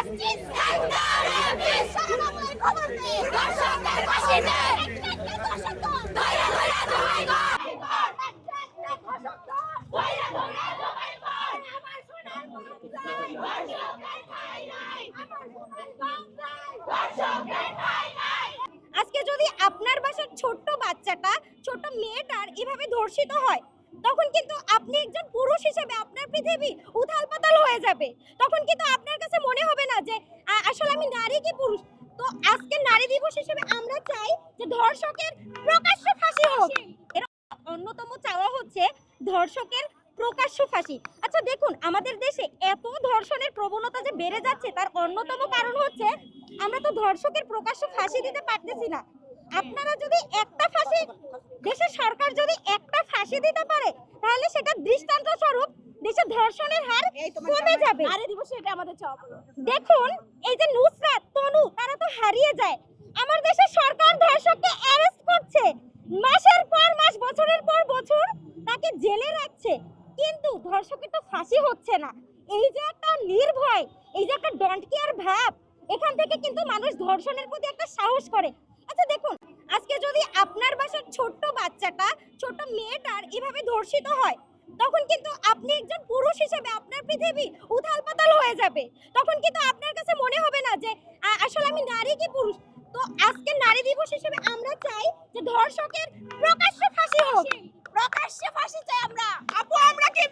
আজকে যদি আপনার বাসার ছোট্ট বাচ্চাটা, ছোট মেয়েটার এভাবে ধর্ষিত হয়, তখন কিন্তু আপনি একজন পুরুষ হিসেবে আপনার পৃথিবী উথাল পাতাল হয়ে যাবে। তখন কিন্তু আপনার কাছে মনে হবে না যে আসলে আমি নারী কি পুরুষ। তো আজকে নারী দিবস হিসেবে আমরা চাই যে ধর্ষকের প্রকাশ্য ফাঁসি হোক। এর অন্যতম চাওয়া হচ্ছে ধর্ষকের প্রকাশ্য ফাঁসি। আচ্ছা দেখুন, আমাদের দেশে এত ধর্ষণের প্রবণতা যে বেড়ে যাচ্ছে তার অন্যতম কারণ হচ্ছে আমরা তো ধর্ষকের প্রকাশ্য ফাঁসি দিতে পারতেছি না। আপনারা যদি একটা ফাঁসি, দেশের সরকার যদি একটা ফাঁসি দিতে পারে, তাহলে সেটা দৃষ্টান্ত স্বরূপ দেশে ধর্ষণের হার কমে যাবে। নারী দিবসে এটা আমাদের চাওয়া। দেখুন, এই যে নুসরাত, তনু, তারা তো হারিয়ে যায়। আমার দেশের সরকার ধর্ষককে অ্যারেস্ট করছে, মাসের পর মাস, বছরের পর বছর তাকে জেলে রাখছে, কিন্তু ধর্ষকের তো ফাঁসি হচ্ছে না। এই যে একটা নির্ভয়, এই যে একটা ডোন্ট কেয়ার ভাব, এখান থেকে কিন্তু মানুষ ধর্ষণের প্রতি একটা সাহস করে। আচ্ছা দেখুন, আজকে যদি আপনার বাসার ছোট্ট বাচ্চাটা, ছোট মেয়েটার এভাবে ধর্ষিত হয়, তখন কিন্তু আপনি একজন পুরুষ হিসেবে আপনার পৃথিবী উথাল পাতাল হয়ে যাবে। তখন কিন্তু আপনার কাছে মনে হবে না যে আসলে আমি নারী কি পুরুষ। তো আজকে নারী দিবস হিসেবে আমরা চাই যে ধর্ষকের প্রকাশ্য ফাঁসি হোক। প্রকাশ্যে ফাঁসি চাই আমরা। আপু, আমরা কি